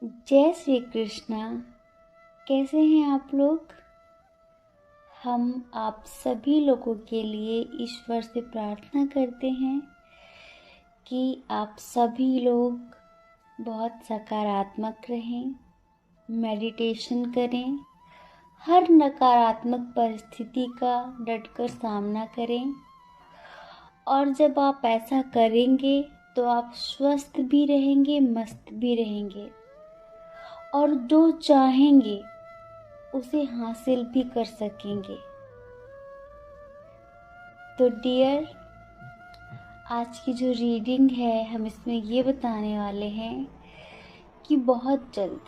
जय श्री कृष्णा। कैसे हैं आप लोग? हम आप सभी लोगों के लिए ईश्वर से प्रार्थना करते हैं कि आप सभी लोग बहुत सकारात्मक रहें, मेडिटेशन करें, हर नकारात्मक परिस्थिति का डटकर सामना करें। और जब आप ऐसा करेंगे तो आप स्वस्थ भी रहेंगे, मस्त भी रहेंगे और जो चाहेंगे उसे हासिल भी कर सकेंगे। तो डियर, आज की जो रीडिंग है हम इसमें ये बताने वाले हैं कि बहुत जल्द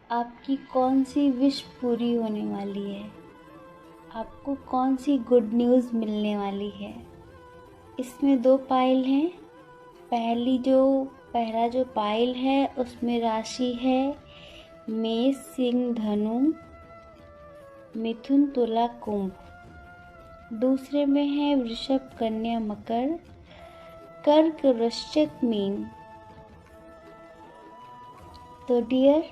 आपकी कौन सी विश पूरी होने वाली है, आपको कौन सी गुड न्यूज़ मिलने वाली है। इसमें 2 पाइल हैं। पहला जो पाइल है उसमें राशि है मेष, सिंह, धनु, मिथुन, तुला, कुंभ। दूसरे में है वृषभ, कन्या, मकर, कर्क, वृश्चिक, मीन। तो डियर,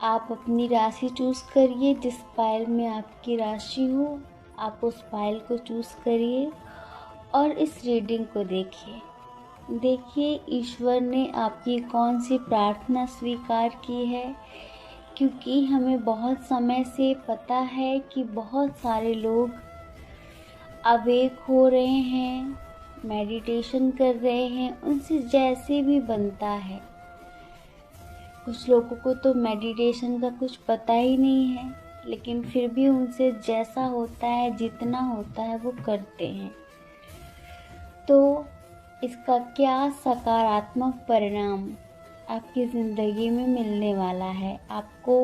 आप अपनी राशि चूज करिए। जिस पाइल में आपकी राशि हो आप उस पाइल को चूज करिए और इस रीडिंग को देखिए ईश्वर ने आपकी कौन सी प्रार्थना स्वीकार की है। क्योंकि हमें बहुत समय से पता है कि बहुत सारे लोग अवेक हो रहे हैं, मेडिटेशन कर रहे हैं, उनसे जैसे भी बनता है। कुछ लोगों को तो मेडिटेशन का कुछ पता ही नहीं है, लेकिन फिर भी उनसे जैसा होता है, जितना होता है वो करते हैं। तो इसका क्या सकारात्मक परिणाम आपकी ज़िंदगी में मिलने वाला है, आपको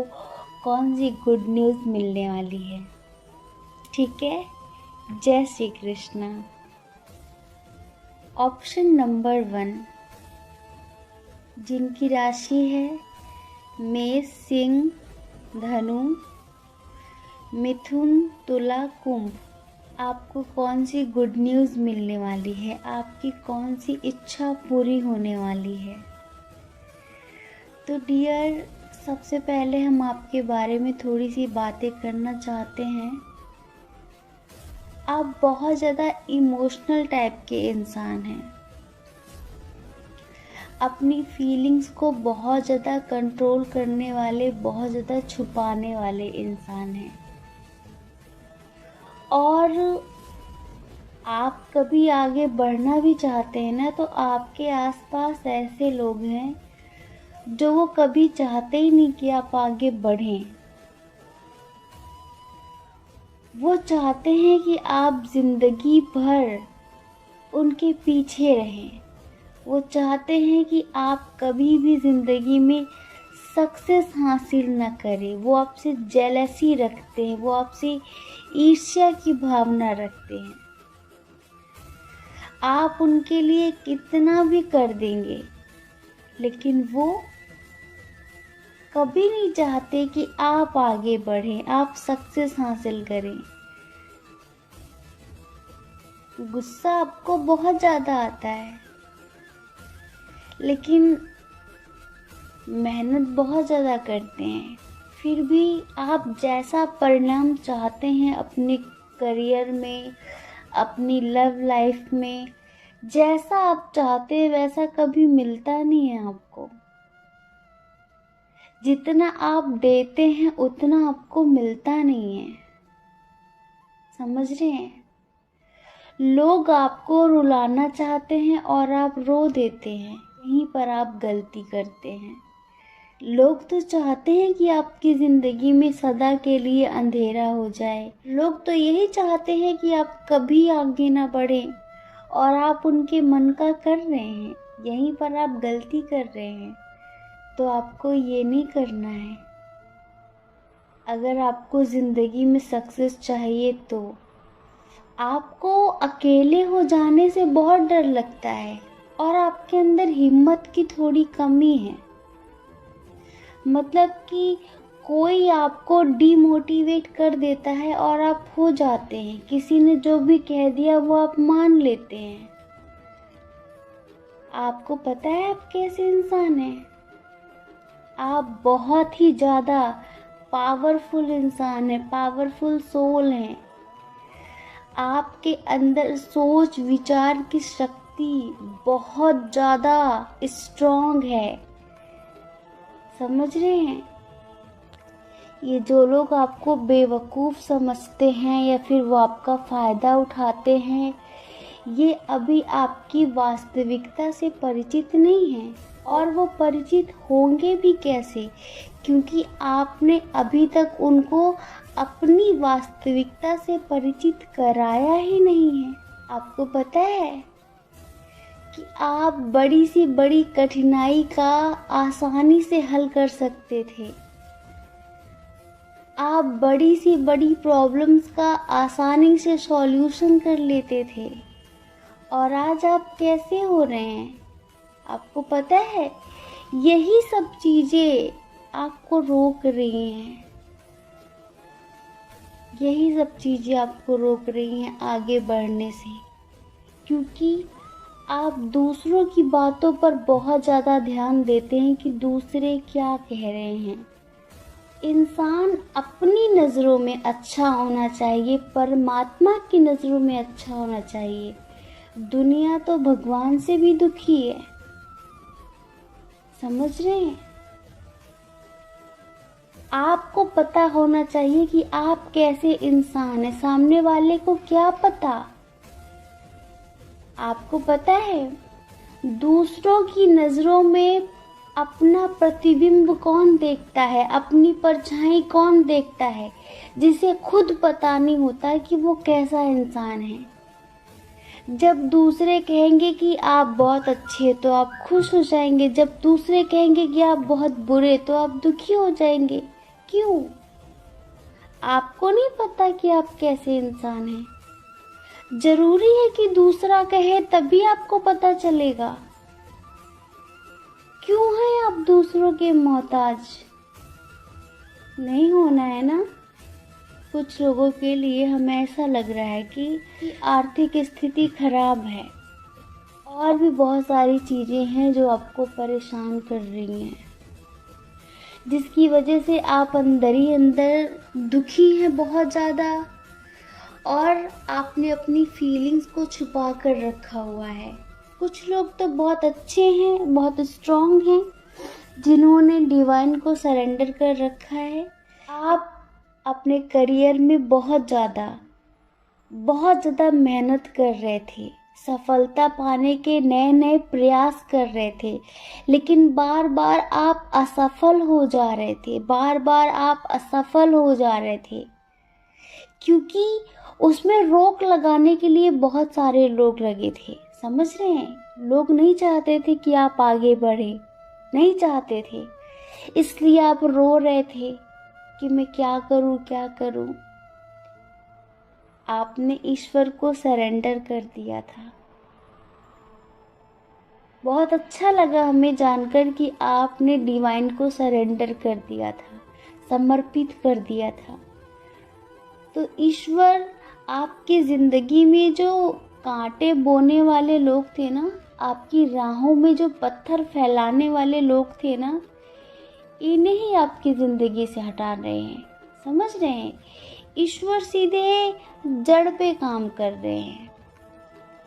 कौन सी गुड न्यूज़ मिलने वाली है। ठीक है, जय श्री कृष्णा। ऑप्शन नंबर 1, जिनकी राशि है मेष, सिंह, धनु, मिथुन, तुला, कुंभ, आपको कौन सी गुड न्यूज़ मिलने वाली है, आपकी कौन सी इच्छा पूरी होने वाली है। तो डियर, सबसे पहले हम आपके बारे में थोड़ी सी बातें करना चाहते हैं। आप बहुत ज़्यादा इमोशनल टाइप के इंसान हैं, अपनी फीलिंग्स को बहुत ज़्यादा कंट्रोल करने वाले, बहुत ज़्यादा छुपाने वाले इंसान हैं। और आप कभी आगे बढ़ना भी चाहते हैं ना, तो आपके आसपास ऐसे लोग हैं जो वो कभी चाहते ही नहीं कि आप आगे बढ़ें। वो चाहते हैं कि आप जिंदगी भर उनके पीछे रहें। वो चाहते हैं कि आप कभी भी जिंदगी में सक्सेस हासिल न करें। वो आपसे जेलसी रखते हैं, वो आपसे ईर्ष्या की भावना रखते हैं। आप उनके लिए कितना भी कर देंगे, लेकिन वो कभी नहीं चाहते कि आप आगे बढ़ें, आप सक्सेस हासिल करें। गुस्सा आपको बहुत ज़्यादा आता है, लेकिन मेहनत बहुत ज़्यादा करते हैं। फिर भी आप जैसा परिणाम चाहते हैं अपने करियर में, अपनी लव लाइफ में, जैसा आप चाहते हैं वैसा कभी मिलता नहीं है आपको। जितना आप देते हैं उतना आपको मिलता नहीं है। समझ रहे हैं? लोग आपको रुलाना चाहते हैं और आप रो देते हैं, यहीं पर आप गलती करते हैं। लोग तो चाहते हैं कि आपकी ज़िंदगी में सदा के लिए अंधेरा हो जाए। लोग तो यही चाहते हैं कि आप कभी आगे ना बढ़ें, और आप उनके मन का कर रहे हैं, यहीं पर आप गलती कर रहे हैं। तो आपको ये नहीं करना है। अगर आपको ज़िंदगी में सक्सेस चाहिए तो आपको अकेले हो जाने से बहुत डर लगता है, और आपके अंदर हिम्मत की थोड़ी कमी है। मतलब कि कोई आपको डिमोटिवेट कर देता है और आप हो जाते हैं। किसी ने जो भी कह दिया वो आप मान लेते हैं। आपको पता है आप कैसे इंसान हैं? आप बहुत ही ज़्यादा पावरफुल इंसान हैं, पावरफुल सोल हैं। आपके अंदर सोच विचार की शक्ति बहुत ज़्यादा स्ट्रॉन्ग है, समझ रहे हैं। ये जो लोग आपको बेवकूफ़ समझते हैं या फिर वो आपका फ़ायदा उठाते हैं, ये अभी आपकी वास्तविकता से परिचित नहीं हैं, और वो परिचित होंगे भी कैसे, क्योंकि आपने अभी तक उनको अपनी वास्तविकता से परिचित कराया ही नहीं है। आपको पता है कि आप बड़ी सी बड़ी कठिनाई का आसानी से हल कर सकते थे, आप बड़ी सी बड़ी प्रॉब्लम्स का आसानी से सॉल्यूशन कर लेते थे, और आज आप कैसे हो रहे हैं। आपको पता है, यही सब चीजें आपको रोक रही हैं, यही सब चीजें आपको रोक रही हैं आगे बढ़ने से, क्योंकि आप दूसरों की बातों पर बहुत ज़्यादा ध्यान देते हैं कि दूसरे क्या कह रहे हैं। इंसान अपनी नज़रों में अच्छा होना चाहिए, परमात्मा की नज़रों में अच्छा होना चाहिए। दुनिया तो भगवान से भी दुखी है, समझ रहे हैं। आपको पता होना चाहिए कि आप कैसे इंसान हैं, सामने वाले को क्या पता। आपको पता है, दूसरों की नज़रों में अपना प्रतिबिंब कौन देखता है, अपनी परछाई कौन देखता है, जिसे खुद पता नहीं होता कि वो कैसा इंसान है। जब दूसरे कहेंगे कि आप बहुत अच्छे तो आप खुश हो जाएंगे, जब दूसरे कहेंगे कि आप बहुत बुरे तो आप दुखी हो जाएंगे। क्यों? आपको नहीं पता कि आप कैसे इंसान हैं। जरूरी है कि दूसरा कहे तभी आपको पता चलेगा। क्यों हैं आप दूसरों के मोहताज? नहीं होना है ना। कुछ लोगों के लिए हमें ऐसा लग रहा है कि आर्थिक स्थिति खराब है, और भी बहुत सारी चीजें हैं जो आपको परेशान कर रही हैं, जिसकी वजह से आप अंदर ही अंदर दुखी हैं बहुत ज़्यादा, और आपने अपनी फीलिंग्स को छुपा कर रखा हुआ है। कुछ लोग तो बहुत अच्छे हैं, बहुत स्ट्रॉन्ग हैं, जिन्होंने डिवाइन को सरेंडर कर रखा है। आप अपने करियर में बहुत ज़्यादा मेहनत कर रहे थे, सफलता पाने के नए नए प्रयास कर रहे थे, लेकिन बार बार आप असफल हो जा रहे थे, बार बार आप असफल हो जा रहे थे, क्योंकि उसमें रोक लगाने के लिए बहुत सारे लोग लगे थे। समझ रहे हैं, लोग नहीं चाहते थे कि आप आगे बढ़े, नहीं चाहते थे, इसलिए आप रो रहे थे कि मैं क्या करूं, क्या करूं। आपने ईश्वर को सरेंडर कर दिया था। बहुत अच्छा लगा हमें जानकर कि आपने डिवाइन को सरेंडर कर दिया था, समर्पित कर दिया था। तो ईश्वर आपकी जिंदगी में जो कांटे बोने वाले लोग थे ना, आपकी राहों में जो पत्थर फैलाने वाले लोग थे ना, इन्हें ही आपकी जिंदगी से हटा रहे हैं। समझ रहे हैं, ईश्वर सीधे जड़ पे काम कर रहे हैं,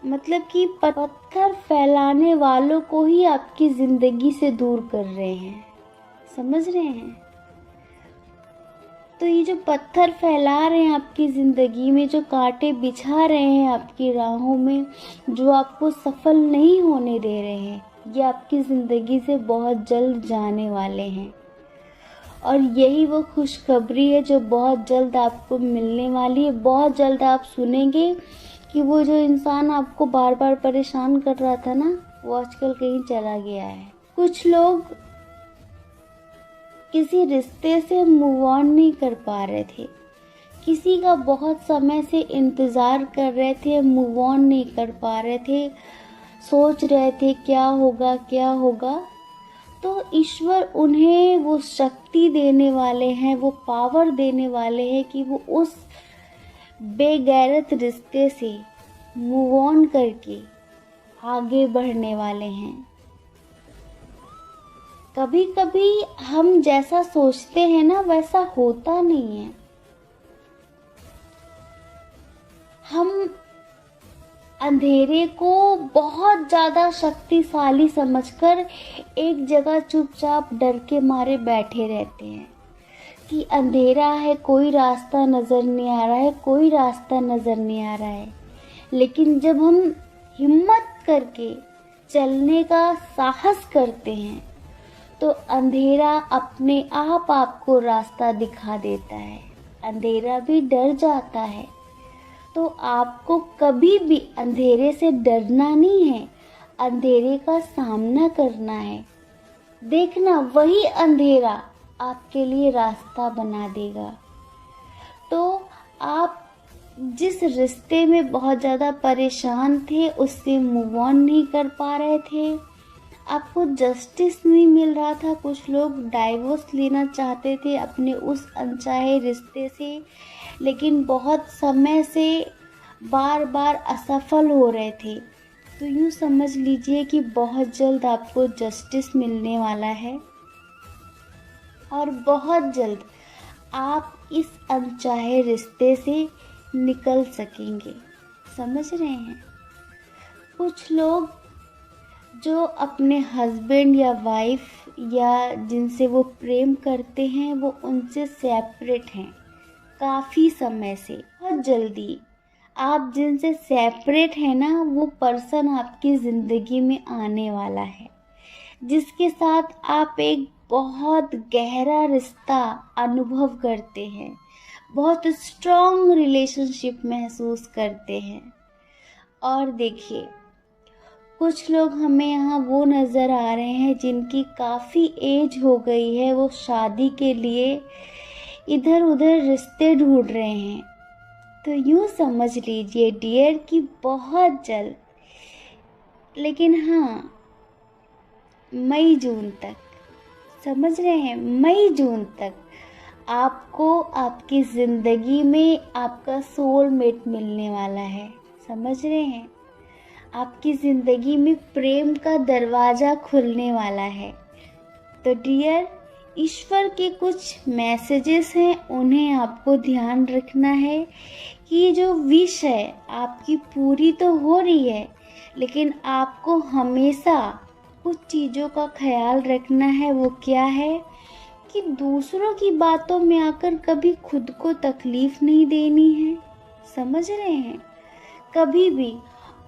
मतलब कि पत्थर फैलाने वालों को ही आपकी जिंदगी से दूर कर रहे हैं। समझ रहे हैं। तो ये जो पत्थर फैला रहे हैं आपकी ज़िंदगी में, जो कांटे बिछा रहे हैं आपकी राहों में, जो आपको सफल नहीं होने दे रहे हैं, ये आपकी ज़िंदगी से बहुत जल्द जाने वाले हैं। और यही वो खुशखबरी है जो बहुत जल्द आपको मिलने वाली है। बहुत जल्द आप सुनेंगे कि वो जो इंसान आपको बार बार परेशान कर रहा था ना, वो आजकल कहीं चला गया है। कुछ लोग किसी रिश्ते से मूव ऑन नहीं कर पा रहे थे, किसी का बहुत समय से इंतज़ार कर रहे थे, मूव ऑन नहीं कर पा रहे थे, सोच रहे थे क्या होगा क्या होगा। तो ईश्वर उन्हें वो शक्ति देने वाले हैं, वो पावर देने वाले हैं कि वो उस बेगैरत रिश्ते से मूव ऑन करके आगे बढ़ने वाले हैं। कभी कभी हम जैसा सोचते हैं ना वैसा होता नहीं है। हम अंधेरे को बहुत ज़्यादा शक्तिशाली समझकर एक जगह चुपचाप डर के मारे बैठे रहते हैं कि अंधेरा है, कोई रास्ता नज़र नहीं आ रहा है, कोई रास्ता नज़र नहीं आ रहा है। लेकिन जब हम हिम्मत करके चलने का साहस करते हैं तो अंधेरा अपने आप आपको रास्ता दिखा देता है। अंधेरा भी डर जाता है। तो आपको कभी भी अंधेरे से डरना नहीं है, अंधेरे का सामना करना है। देखना वही अंधेरा आपके लिए रास्ता बना देगा। तो आप जिस रिश्ते में बहुत ज़्यादा परेशान थे, उससे मूव ऑन नहीं कर पा रहे थे, आपको जस्टिस नहीं मिल रहा था, कुछ लोग डाइवोर्स लेना चाहते थे अपने उस अनचाहे रिश्ते से, लेकिन बहुत समय से बार बार असफल हो रहे थे, तो यूँ समझ लीजिए कि बहुत जल्द आपको जस्टिस मिलने वाला है और बहुत जल्द आप इस अनचाहे रिश्ते से निकल सकेंगे। समझ रहे हैं? कुछ लोग जो अपने हस्बैंड या वाइफ या जिनसे वो प्रेम करते हैं वो उनसे सेपरेट हैं काफ़ी समय से। बहुत जल्दी आप जिनसे सेपरेट हैं ना, वो पर्सन आपकी ज़िंदगी में आने वाला है, जिसके साथ आप एक बहुत गहरा रिश्ता अनुभव करते हैं, बहुत स्ट्रॉन्ग रिलेशनशिप महसूस करते हैं। और देखिए, कुछ लोग हमें यहाँ वो नज़र आ रहे हैं जिनकी काफ़ी एज हो गई है, वो शादी के लिए इधर उधर रिश्ते ढूंढ रहे हैं। तो यूँ समझ लीजिए डियर कि बहुत जल्द, लेकिन हाँ मई जून तक, समझ रहे हैं, मई जून तक आपको आपकी ज़िंदगी में आपका सोलमेट मिलने वाला है। समझ रहे हैं? आपकी ज़िंदगी में प्रेम का दरवाज़ा खुलने वाला है। तो डियर, ईश्वर के कुछ मैसेजेस हैं, उन्हें आपको ध्यान रखना है कि जो विश है आपकी पूरी तो हो रही है, लेकिन आपको हमेशा कुछ चीज़ों का ख्याल रखना है। वो क्या है कि दूसरों की बातों में आकर कभी खुद को तकलीफ नहीं देनी है। समझ रहे हैं? कभी भी।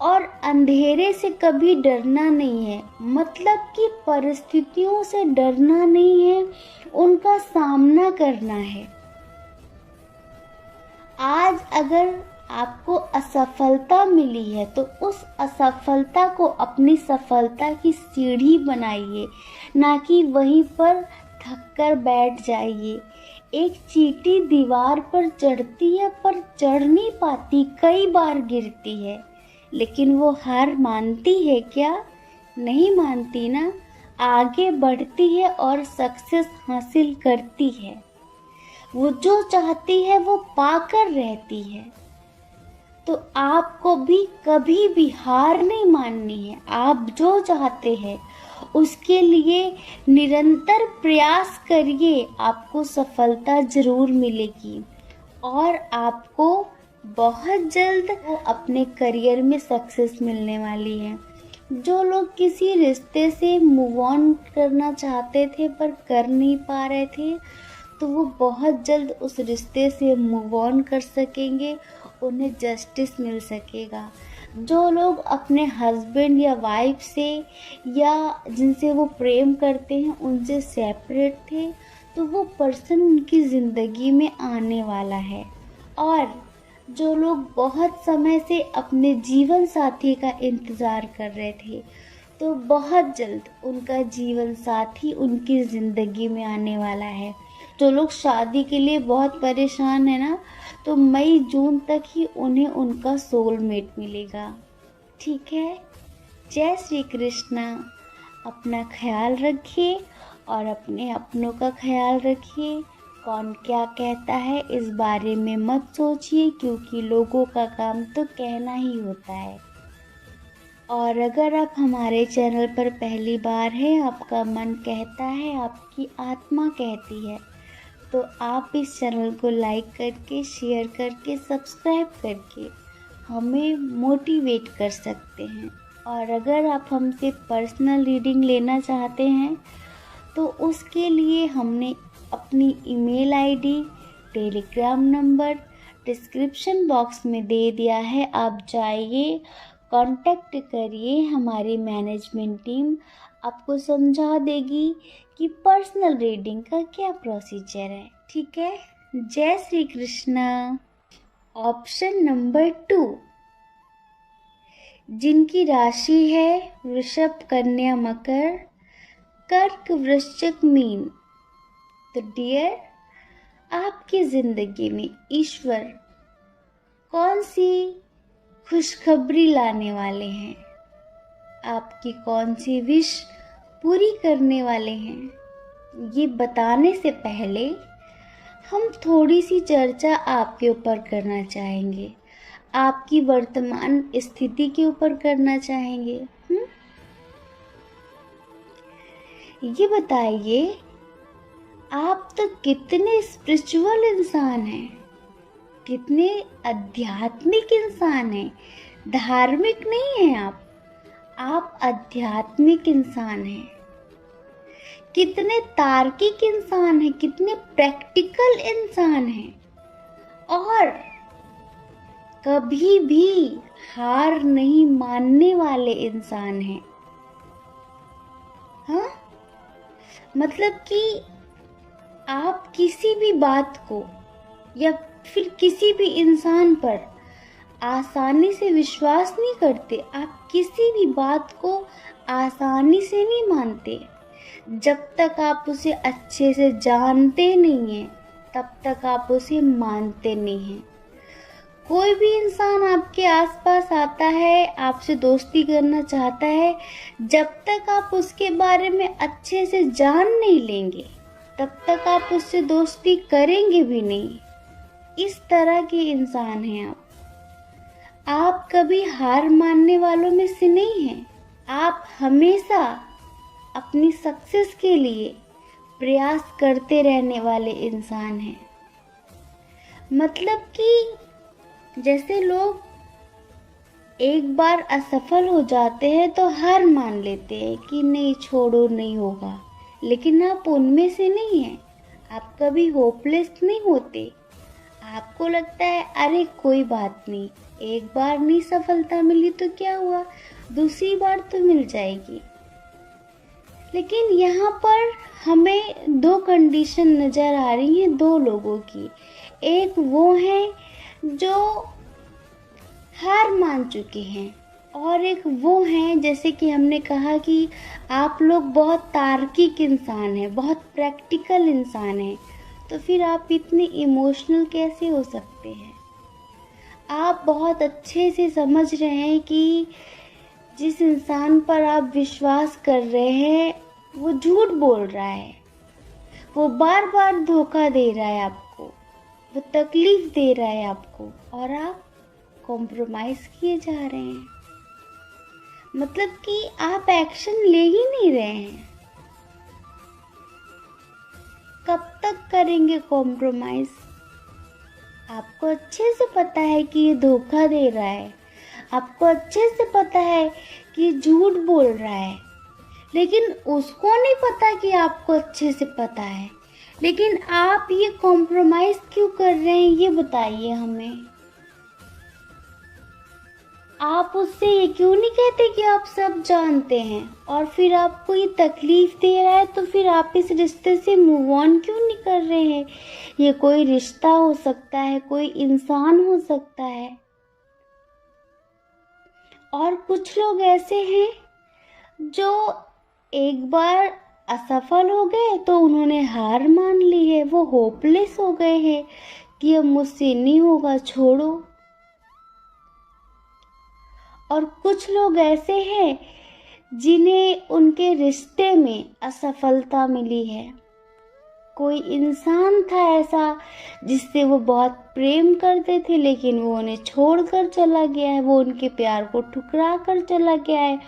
और अंधेरे से कभी डरना नहीं है, मतलब कि परिस्थितियों से डरना नहीं है, उनका सामना करना है। आज अगर आपको असफलता मिली है तो उस असफलता को अपनी सफलता की सीढ़ी बनाइए, ना कि वहीं पर थक कर बैठ जाइए। एक चींटी दीवार पर चढ़ती है पर चढ़ नहीं पाती, कई बार गिरती है, लेकिन वो हार मानती है क्या? नहीं मानती ना, आगे बढ़ती है और सक्सेस हासिल करती है। वो जो चाहती है वो पाकर रहती है। तो आपको भी कभी भी हार नहीं माननी है। आप जो चाहते हैं उसके लिए निरंतर प्रयास करिए, आपको सफलता जरूर मिलेगी और आपको बहुत जल्द वो अपने करियर में सक्सेस मिलने वाली है। जो लोग किसी रिश्ते से मूव ऑन करना चाहते थे पर कर नहीं पा रहे थे, तो वो बहुत जल्द उस रिश्ते से मूव ऑन कर सकेंगे, उन्हें जस्टिस मिल सकेगा। जो लोग अपने हस्बैंड या वाइफ से या जिनसे वो प्रेम करते हैं उनसे सेपरेट थे, तो वो पर्सन उनकी ज़िंदगी में आने वाला है। और जो लोग बहुत समय से अपने जीवन साथी का इंतज़ार कर रहे थे, तो बहुत जल्द उनका जीवन साथी उनकी ज़िंदगी में आने वाला है। जो लोग शादी के लिए बहुत परेशान है ना, तो मई जून तक ही उन्हें उनका सोलमेट मिलेगा। ठीक है? जय श्री कृष्णा। अपना ख्याल रखिए और अपने अपनों का ख्याल रखिए। कौन क्या कहता है इस बारे में मत सोचिए, क्योंकि लोगों का काम तो कहना ही होता है। और अगर आप हमारे चैनल पर पहली बार हैं, आपका मन कहता है, आपकी आत्मा कहती है, तो आप इस चैनल को लाइक करके, शेयर करके, सब्सक्राइब करके हमें मोटिवेट कर सकते हैं। और अगर आप हमसे पर्सनल रीडिंग लेना चाहते हैं तो उसके लिए हमने अपनी email ID, Telegram number description box में दे दिया है। आप जाइए, कांटेक्ट करिए, हमारी मैनेजमेंट टीम आपको समझा देगी कि पर्सनल रीडिंग का क्या प्रोसीजर है। ठीक है। जय श्री कृष्णा। ऑप्शन नंबर 2, जिनकी राशि है वृषभ, कन्या, मकर, कर्क, वृश्चिक, मीन। तो डियर, आपकी जिंदगी में ईश्वर कौन सी खुशखबरी लाने वाले हैं, आपकी कौन सी विश पूरी करने वाले हैं, ये बताने से पहले हम थोड़ी सी चर्चा आपके ऊपर करना चाहेंगे, आपकी वर्तमान स्थिति के ऊपर करना चाहेंगे। ये बताइए, आप तो कितने स्पिरिचुअल इंसान हैं, कितने आध्यात्मिक इंसान हैं। धार्मिक नहीं हैं आप आध्यात्मिक इंसान हैं। कितने तार्किक इंसान हैं, कितने प्रैक्टिकल इंसान हैं, और कभी भी हार नहीं मानने वाले इंसान हैं। हाँ, मतलब कि आप किसी भी बात को या फिर किसी भी इंसान पर आसानी से विश्वास नहीं करते। आप किसी भी बात को आसानी से नहीं मानते। जब तक आप उसे अच्छे से जानते नहीं हैं, तब तक आप उसे मानते नहीं हैं। कोई भी इंसान आपके आसपास आता है, आपसे दोस्ती करना चाहता है, जब तक आप उसके बारे में अच्छे से जान नहीं लेंगे, तब तक आप उससे दोस्ती करेंगे भी नहीं। इस तरह के इंसान हैं आप। आप कभी हार मानने वालों में से नहीं हैं। आप हमेशा अपनी सक्सेस के लिए प्रयास करते रहने वाले इंसान हैं। मतलब कि जैसे लोग एक बार असफल हो जाते हैं तो हार मान लेते हैं कि नहीं, छोड़ो, नहीं होगा, लेकिन आप उनमें से नहीं हैं। आप कभी होपलेस नहीं होते। आपको लगता है अरे कोई बात नहीं, एक बार नहीं सफलता मिली तो क्या हुआ, दूसरी बार तो मिल जाएगी। लेकिन यहाँ पर हमें दो कंडीशन नज़र आ रही हैं दो लोगों की। एक वो है जो हार मान चुके हैं, और एक वो हैं, जैसे कि हमने कहा कि आप लोग बहुत तार्किक इंसान हैं, बहुत प्रैक्टिकल इंसान हैं। तो फिर आप इतने इमोशनल कैसे हो सकते हैं। आप बहुत अच्छे से समझ रहे हैं कि जिस इंसान पर आप विश्वास कर रहे हैं वो झूठ बोल रहा है, वो बार बार धोखा दे रहा है आपको, वो तकलीफ दे रहा है आपको, और आप कॉम्प्रोमाइज किए जा रहे हैं। मतलब कि आप एक्शन ले ही नहीं रहे हैं। कब तक करेंगे कॉम्प्रोमाइज। आपको अच्छे से पता है कि ये धोखा दे रहा है, आपको अच्छे से पता है कि झूठ बोल रहा है, लेकिन उसको नहीं पता कि आपको अच्छे से पता है। लेकिन आप ये कॉम्प्रोमाइज क्यों कर रहे हैं, ये बताइए हमें। आप उससे ये क्यों नहीं कहते कि आप सब जानते हैं, और फिर आपको ये तकलीफ दे रहा है तो फिर आप इस रिश्ते से मूव ऑन क्यों नहीं कर रहे हैं। ये कोई रिश्ता हो सकता है, कोई इंसान हो सकता है। और कुछ लोग ऐसे हैं जो एक बार असफल हो गए तो उन्होंने हार मान ली है, वो होपलेस हो गए हैं कि अब मुझसे नहीं होगा, छोड़ो। और कुछ लोग ऐसे हैं जिन्हें उनके रिश्ते में असफलता मिली है, कोई इंसान था ऐसा जिससे वो बहुत प्रेम करते थे, लेकिन वो उन्हें छोड़कर चला गया है, वो उनके प्यार को ठुकरा कर चला गया है,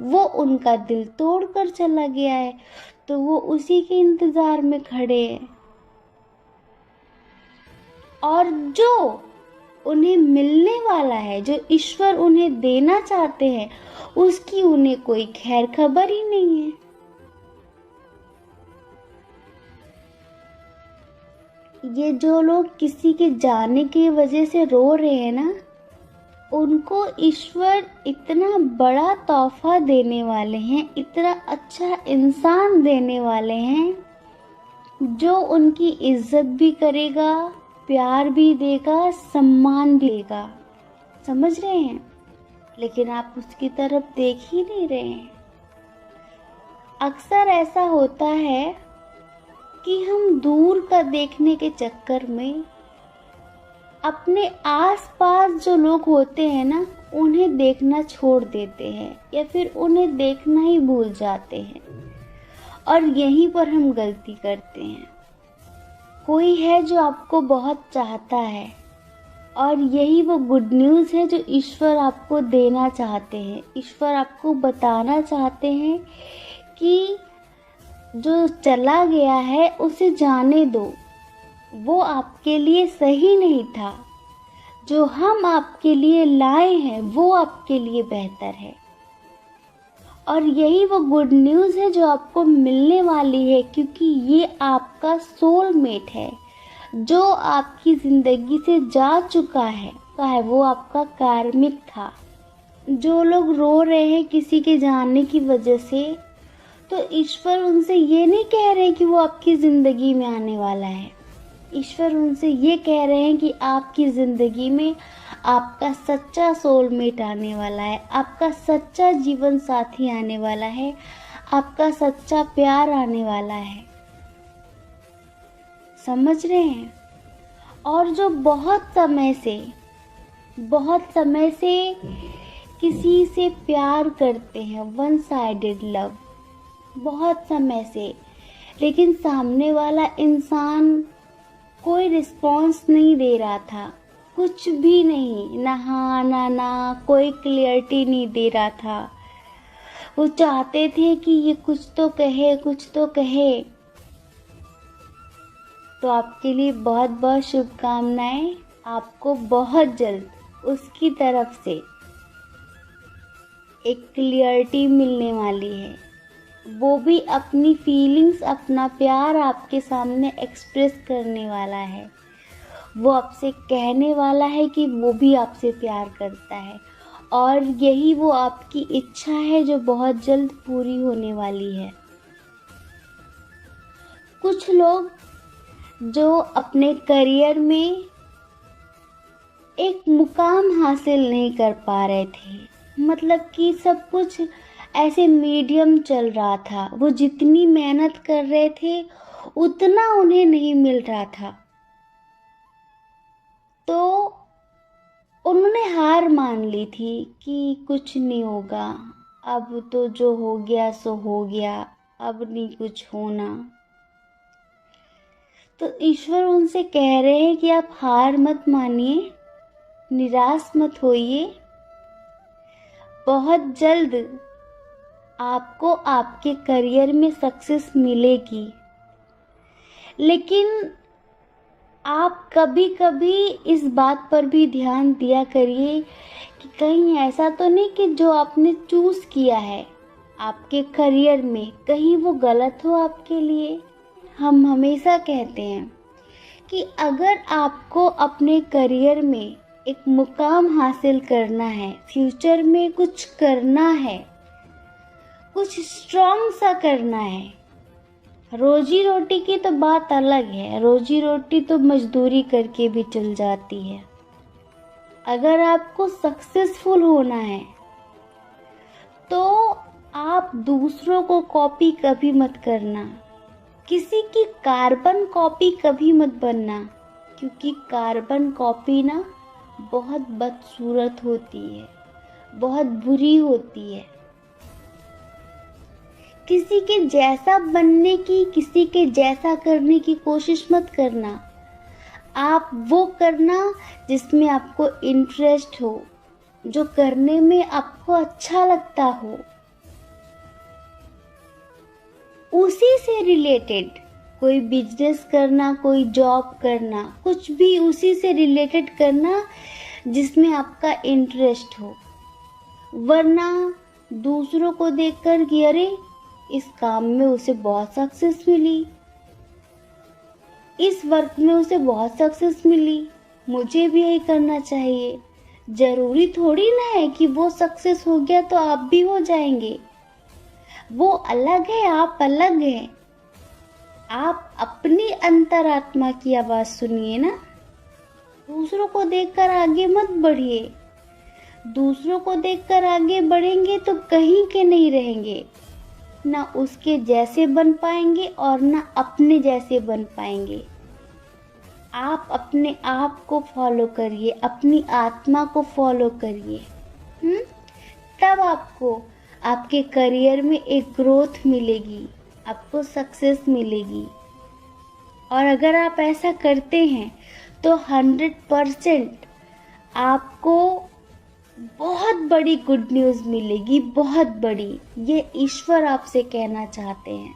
वो उनका दिल तोड़ कर चला गया है, तो वो उसी के इंतजार में खड़े हैं। और जो उन्हें मिलने वाला है, जो ईश्वर उन्हें देना चाहते हैं, उसकी उन्हें कोई खैर खबर ही नहीं है। ये जो लोग किसी के जाने की वजह से रो रहे हैं ना, उनको ईश्वर इतना बड़ा तोहफा देने वाले हैं, इतना अच्छा इंसान देने वाले हैं, जो उनकी इज्जत भी करेगा, प्यार भी देगा, सम्मान भी देगा। समझ रहे हैं? लेकिन आप उसकी तरफ देख ही नहीं रहे हैं। अक्सर ऐसा होता है कि हम दूर का देखने के चक्कर में अपने आसपास जो लोग होते हैं ना, उन्हें देखना छोड़ देते हैं या फिर उन्हें देखना ही भूल जाते हैं, और यहीं पर हम गलती करते हैं। कोई है जो आपको बहुत चाहता है, और यही वो गुड न्यूज़ है जो ईश्वर आपको देना चाहते हैं। ईश्वर आपको बताना चाहते हैं कि जो चला गया है उसे जाने दो, वो आपके लिए सही नहीं था। जो हम आपके लिए लाए हैं वो आपके लिए बेहतर है। और यही वो गुड न्यूज़ है जो आपको मिलने वाली है, क्योंकि ये आपका सोलमेट है, जो आपकी ज़िंदगी से जा चुका है, चाहे वो आपका कार्मिक था। जो लोग रो रहे हैं किसी के जाने की वजह से, तो ईश्वर उनसे ये नहीं कह रहे कि वो आपकी ज़िंदगी में आने वाला है। ईश्वर उनसे ये कह रहे हैं कि आपकी ज़िंदगी में आपका सच्चा सोलमेट आने वाला है, आपका सच्चा जीवन साथी आने वाला है, आपका सच्चा प्यार आने वाला है। समझ रहे हैं? और जो बहुत समय से किसी से प्यार करते हैं, वन साइडेड लव, बहुत समय से, लेकिन सामने वाला इंसान कोई रिस्पॉन्स नहीं दे रहा था, कुछ भी नहीं, ना हाँ ना ना, कोई क्लियरिटी नहीं दे रहा था। वो चाहते थे कि ये कुछ तो कहे, कुछ तो कहे। तो आपके लिए बहुत बहुत शुभकामनाएं। आपको बहुत जल्द उसकी तरफ से एक क्लियरिटी मिलने वाली है। वो भी अपनी फीलिंग्स, अपना प्यार आपके सामने एक्सप्रेस करने वाला है। वो आपसे कहने वाला है कि वो भी आपसे प्यार करता है, और यही वो आपकी इच्छा है जो बहुत जल्द पूरी होने वाली है। कुछ लोग जो अपने करियर में एक मुकाम हासिल नहीं कर पा रहे थे, मतलब कि सब कुछ ऐसे मीडियम चल रहा था, वो जितनी मेहनत कर रहे थे उतना उन्हें नहीं मिल रहा था, तो उन्होंने हार मान ली थी कि कुछ नहीं होगा, अब तो जो हो गया सो हो गया, अब नहीं कुछ होना। तो ईश्वर उनसे कह रहे हैं कि आप हार मत मानिए, निराश मत होइए, बहुत जल्द आपको आपके करियर में सक्सेस मिलेगी। लेकिन आप कभी कभी इस बात पर भी ध्यान दिया करिए कि कहीं ऐसा तो नहीं कि जो आपने चूज किया है आपके करियर में, कहीं वो गलत हो आपके लिए। हम हमेशा कहते हैं कि अगर आपको अपने करियर में एक मुकाम हासिल करना है, फ्यूचर में कुछ करना है, कुछ स्ट्रॉन्ग सा करना है, रोजी रोटी की तो बात अलग है, रोजी रोटी तो मजदूरी करके भी चल जाती है। अगर आपको सक्सेसफुल होना है तो आप दूसरों को कॉपी कभी मत करना, किसी की कार्बन कॉपी कभी मत बनना, क्योंकि कार्बन कॉपी ना बहुत बदसूरत होती है, बहुत बुरी होती है। किसी के जैसा बनने की, किसी के जैसा करने की कोशिश मत करना। आप वो करना जिसमें आपको इंटरेस्ट हो, जो करने में आपको अच्छा लगता हो, उसी से रिलेटेड कोई बिजनेस करना, कोई जॉब करना, कुछ भी उसी से रिलेटेड करना जिसमें आपका इंटरेस्ट हो। वरना दूसरों को देखकर कि अरे इस काम में उसे बहुत सक्सेस मिली, इस वर्क में उसे बहुत सक्सेस मिली, मुझे भी यही करना चाहिए। जरूरी थोड़ी ना है कि वो सक्सेस हो गया तो आप भी हो जाएंगे। वो अलग है, आप अलग हैं। आप अपनी अंतरात्मा की आवाज सुनिए ना। दूसरों को देखकर आगे मत बढ़िए। दूसरों को देखकर आगे बढ़ेंगे तो कहीं के नहीं रहेंगे, ना उसके जैसे बन पाएंगे और ना अपने जैसे बन पाएंगे। आप अपने आप को फॉलो करिए, अपनी आत्मा को फॉलो करिए। तब आपको आपके करियर में एक ग्रोथ मिलेगी, आपको सक्सेस मिलेगी। और अगर आप ऐसा करते हैं तो 100% आपको बहुत बड़ी गुड न्यूज़ मिलेगी, बहुत बड़ी। ये ईश्वर आपसे कहना चाहते हैं,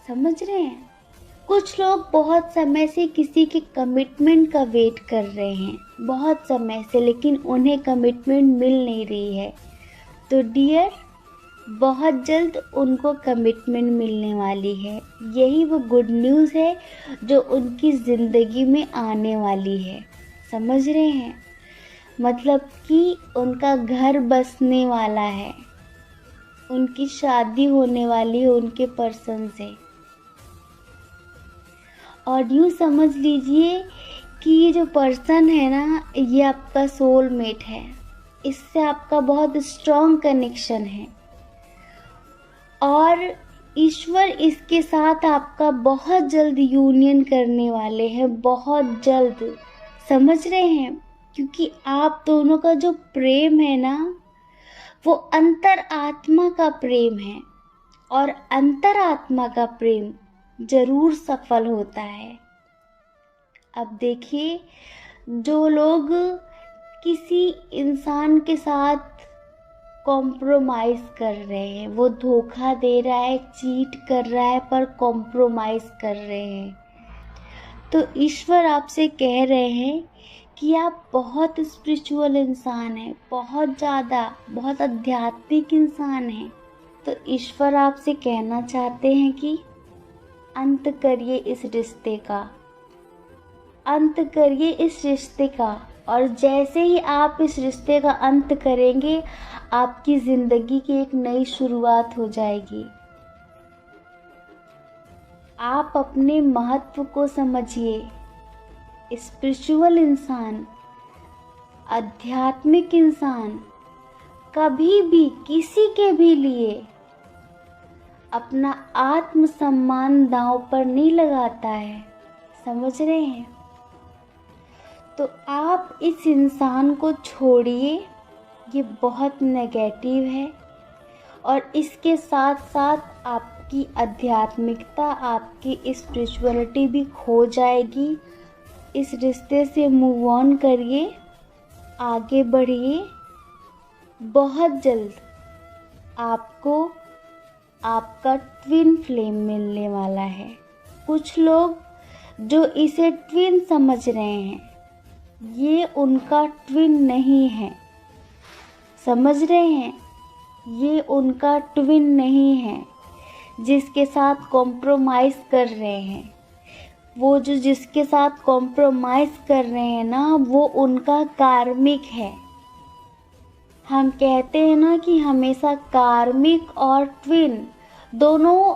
समझ रहे हैं। कुछ लोग बहुत समय से किसी के कमिटमेंट का वेट कर रहे हैं, बहुत समय से, लेकिन उन्हें कमिटमेंट मिल नहीं रही है। तो डियर, बहुत जल्द उनको कमिटमेंट मिलने वाली है। यही वो गुड न्यूज़ है जो उनकी ज़िंदगी में आने वाली है, समझ रहे हैं। मतलब कि उनका घर बसने वाला है, उनकी शादी होने वाली है उनके पर्सन से। और यूँ समझ लीजिए कि ये जो पर्सन है ना, ये आपका सोलमेट है। इससे आपका बहुत स्ट्रॉन्ग कनेक्शन है और ईश्वर इसके साथ आपका बहुत जल्द यूनियन करने वाले हैं, बहुत जल्द, समझ रहे हैं। क्योंकि आप दोनों का जो प्रेम है ना, वो अंतरात्मा का प्रेम है और अंतरात्मा का प्रेम जरूर सफल होता है। अब देखिए, जो लोग किसी इंसान के साथ कॉम्प्रोमाइज़ कर रहे हैं, वो धोखा दे रहा है, चीट कर रहा है, पर कॉम्प्रोमाइज़ कर रहे हैं, तो ईश्वर आपसे कह रहे हैं कि आप बहुत स्पिरिचुअल इंसान हैं, बहुत ज़्यादा, बहुत आध्यात्मिक इंसान हैं। तो ईश्वर आपसे कहना चाहते हैं कि अंत करिए इस रिश्ते का, अंत करिए इस रिश्ते का। और जैसे ही आप इस रिश्ते का अंत करेंगे, आपकी ज़िंदगी की एक नई शुरुआत हो जाएगी। आप अपने महत्व को समझिए। स्पिरिचुअल इंसान, आध्यात्मिक इंसान कभी भी किसी के भी लिए अपना आत्मसम्मान दांव पर नहीं लगाता है, समझ रहे हैं। तो आप इस इंसान को छोड़िए, ये बहुत नेगेटिव है और इसके साथ साथ आपकी आध्यात्मिकता, आपकी स्पिरिचुअलिटी भी खो जाएगी। इस रिश्ते से मूव ऑन करिए, आगे बढ़िए। बहुत जल्द आपको आपका ट्विन फ्लेम मिलने वाला है। कुछ लोग जो इसे ट्विन समझ रहे हैं, ये उनका ट्विन नहीं है, समझ रहे हैं। ये उनका ट्विन नहीं है जिसके साथ कॉम्प्रोमाइज़ कर रहे हैं। वो जो जिसके साथ कॉम्प्रोमाइज़ कर रहे हैं ना, वो उनका कार्मिक है। हम कहते हैं ना कि हमेशा कार्मिक और ट्विन दोनों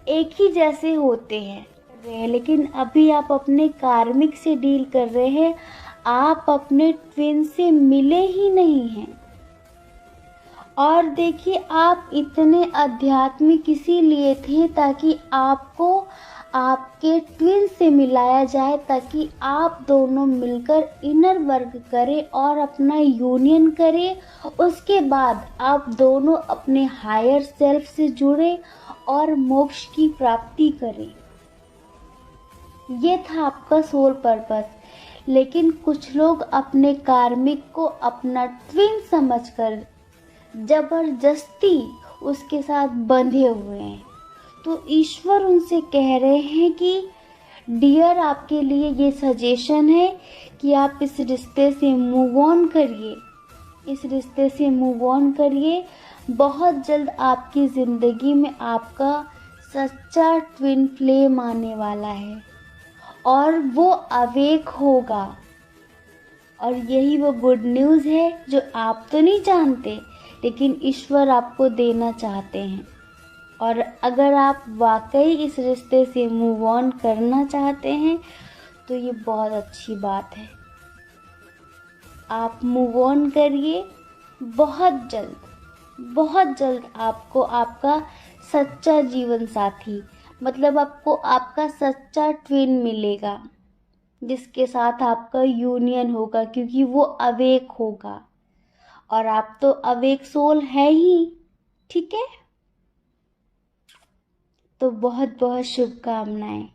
एक ही जैसे होते हैं, लेकिन अभी आप अपने कार्मिक से डील कर रहे हैं, आप अपने ट्विन से मिले ही नहीं हैं। और देखिए, आप इतने आध्यात्मिक इसीलिए थे ताकि आपको आपके ट्विन से मिलाया जाए, ताकि आप दोनों मिलकर इनर वर्क करें और अपना यूनियन करें। उसके बाद आप दोनों अपने हायर सेल्फ से जुड़े और मोक्ष की प्राप्ति करें। ये था आपका सोल पर्पस। लेकिन कुछ लोग अपने कार्मिक को अपना ट्विन समझकर जबरदस्ती उसके साथ बंधे हुए हैं। तो ईश्वर उनसे कह रहे हैं कि डियर, आपके लिए ये सजेशन है कि आप इस रिश्ते से मूव ऑन करिए, इस रिश्ते से मूव ऑन करिए। बहुत जल्द आपकी ज़िंदगी में आपका सच्चा ट्विन फ्लेम आने वाला है और वो अवेक होगा। और यही वो गुड न्यूज़ है जो आप तो नहीं जानते, लेकिन ईश्वर आपको देना चाहते हैं। और अगर आप वाकई इस रिश्ते से मूव ऑन करना चाहते हैं तो ये बहुत अच्छी बात है। आप मूव ऑन करिए। बहुत जल्द आपको आपका सच्चा जीवन साथी, मतलब आपको आपका सच्चा ट्विन मिलेगा, जिसके साथ आपका यूनियन होगा, क्योंकि वो अवेक होगा और आप तो अवेक सोल है ही। ठीक है, तो बहुत बहुत शुभकामनाएं।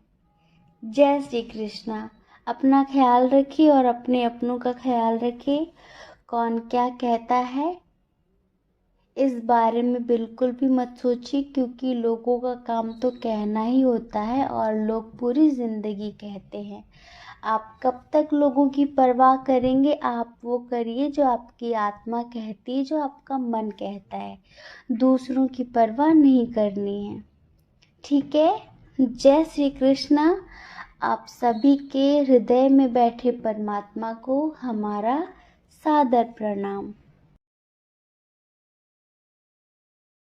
जय श्री कृष्णा। अपना ख्याल रखिए और अपने अपनों का ख्याल रखिए। कौन क्या कहता है इस बारे में बिल्कुल भी मत सोचिए, क्योंकि लोगों का काम तो कहना ही होता है और लोग पूरी ज़िंदगी कहते हैं। आप कब तक लोगों की परवाह करेंगे? आप वो करिए जो आपकी आत्मा कहती है, जो आपका मन कहता है। दूसरों की परवाह नहीं करनी है। ठीक है। जय श्री कृष्णा। आप सभी के हृदय में बैठे परमात्मा को हमारा सादर प्रणाम।